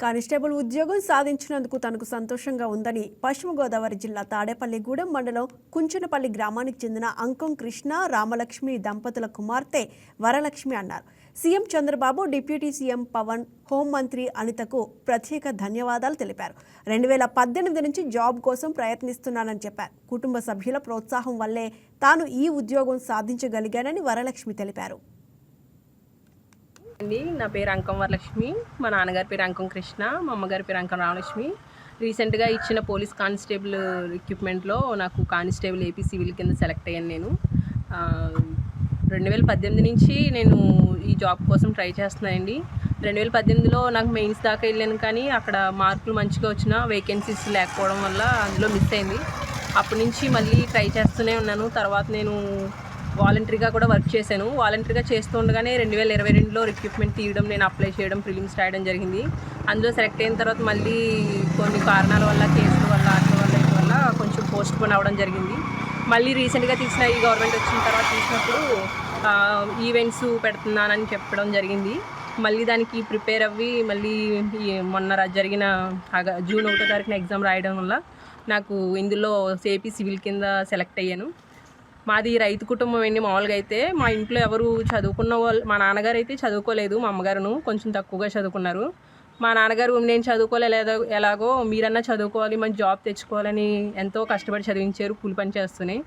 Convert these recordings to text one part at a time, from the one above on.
Constable ఉద్యోగం సాధించినందుకు తనకు సంతోషంగా ఉందని పశ్చిమ గోదావరి జిల్లా తాడేపల్లిగూడెం మండలం కుంచనపల్లి గ్రామానికి చెందిన అంకం కృష్ణ రామలక్ష్మి దంపతుల కుమార్తె వరలక్ష్మి అన్నారు. CM Chandrababu, deputy CM Pavan, హోంమంత్రి అనితకు ప్రత్యేక ధన్యవాదాలు తెలిపారు. 2018 నుంచి జాబ్ కోసం ప్రయత్నిస్తున్నానని చెప్పారు. కుటుంబ సభ్యుల ప్రోత్సాహం వల్లే తాను ఈ ఉద్యోగం సాధించగలిగానని వరలక్ష్మి తెలిపారు. నా పేరు అంకం వరలక్ష్మి, మా నాన్నగారి పేరు అంకం కృష్ణ, మా అమ్మగారి పేరు అంకం రామలక్ష్మి. రీసెంట్గా ఇచ్చిన పోలీస్ కానిస్టేబుల్ ఎక్విప్మెంట్లో నాకు కానిస్టేబుల్ ఏపీ సివిల్ కింద సెలెక్ట్ అయ్యాను. నేను 2018 నుంచి నేను ఈ జాబ్ కోసం ట్రై చేస్తున్నానండి. 2018లో నాకు మెయిన్స్ దాకా వెళ్ళాను, కానీ అక్కడ మార్కులు మంచిగా వచ్చినా వేకెన్సీస్ లేకపోవడం వల్ల అందులో మిస్ అయింది. అప్పటి నుంచి మళ్ళీ ట్రై చేస్తూనే ఉన్నాను. తర్వాత నేను వాలంటరీగా కూడా వర్క్ చేశాను. వాలంటరీగా చేస్తూ ఉండగానే 2022లో రిక్రూట్మెంట్ తీయడం, నేను అప్లై చేయడం, ప్రిలిమ్స్ రాయడం జరిగింది. అందులో సెలెక్ట్ అయిన తర్వాత మళ్ళీ కొన్ని కారణాల వల్ల, కేసుల వల్ల, వాటి వల్ల కొంచెం పోస్ట్ పోన్ అవ్వడం జరిగింది. మళ్ళీ రీసెంట్గా తీసిన ఈ గవర్నమెంట్ వచ్చిన తర్వాత తీసినప్పుడు ఈవెంట్స్ పెడుతున్నానని చెప్పడం జరిగింది. మళ్ళీ దానికి ప్రిపేర్ అవ్వి మళ్ళీ మొన్న జరిగిన జూన్ 1వ తారీఖున ఎగ్జామ్ రాయడం వల్ల నాకు ఇందులో ఏపీ సివిల్ కింద సెలెక్ట్ అయ్యాను. మాది రైతు కుటుంబం అండి. మామూలుగా అయితే మా ఇంట్లో ఎవరు చదువుకున్న వాళ్ళు, మా నాన్నగారు అయితే చదువుకోలేదు, మా అమ్మగారును కొంచెం తక్కువగా చదువుకున్నారు. మా నాన్నగారు నేను చదువుకోలేదు, ఎలాగో మీరన్నా చదువుకోవాలి, మంచి జాబ్ తెచ్చుకోవాలని ఎంతో కష్టపడి చదివించారు, కూలి పని చేస్తూనే.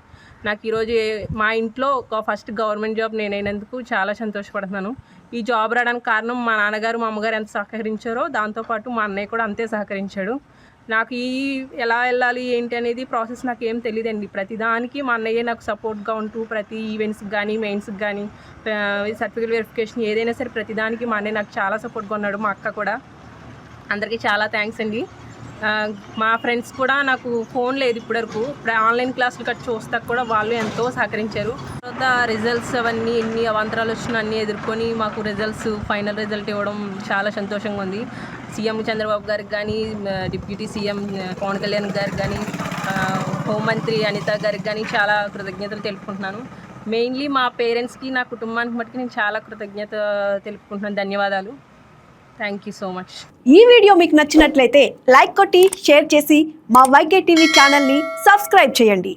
నాకు ఈరోజు మా ఇంట్లో ఒక ఫస్ట్ గవర్నమెంట్ జాబ్ నేనైనందుకు చాలా సంతోషపడుతున్నాను. ఈ జాబ్ రావడానికి కారణం మా నాన్నగారు, మా అమ్మగారు ఎంత సహకరించారో దాంతోపాటు మా అన్నయ్య కూడా అంతే సహకరించాడు. నాకు ఎలా వెళ్ళాలి ఏంటి అనేది ప్రాసెస్ నాకు ఏం తెలియదండి. ప్రతిదానికి మా అన్నయ్య నాకు సపోర్ట్గా ఉంటూ ప్రతి ఈవెంట్స్కి కానీ, మెయిన్స్కి కానీ, సర్టిఫికేట్ వెరిఫికేషన్ ఏదైనా సరే ప్రతిదానికి మా అన్నయ్య నాకు చాలా సపోర్ట్గా ఉన్నాడు. మా అక్క కూడా. అందరికీ చాలా థ్యాంక్స్ అండి. మా ఫ్రెండ్స్ కూడా నాకు ఫోన్ లేదు ఇప్పటివరకు. ఆన్లైన్ క్లాసులు కట్టి చూస్తాక కూడా వాళ్ళు ఎంతో సహకరించారు. తర్వాత రిజల్ట్స్ అవన్నీ ఎన్ని అవాంతరాలు వచ్చినా అన్నీ ఎదుర్కొని మాకు ఫైనల్ రిజల్ట్ ఇవ్వడం చాలా సంతోషంగా ఉంది. సీఎం చంద్రబాబు గారికి కానీ, డిప్యూటీ సీఎం పవన్ కళ్యాణ్ గారికి కానీ, హోంమంత్రి అనిత గారికి కానీ చాలా కృతజ్ఞతలు తెలుపుకుంటున్నాను. మెయిన్లీ మా పేరెంట్స్కి, నా కుటుంబానికి మట్టుకు నేను చాలా కృతజ్ఞత తెలుపుకుంటున్నాను. ధన్యవాదాలు. Thank you so much. ఈ వీడియో మీకు నచ్చినట్లయితే లైక్ కొట్టి షేర్ చేసి మా వైకే టీవీ ఛానల్ని సబ్స్క్రైబ్ చేయండి.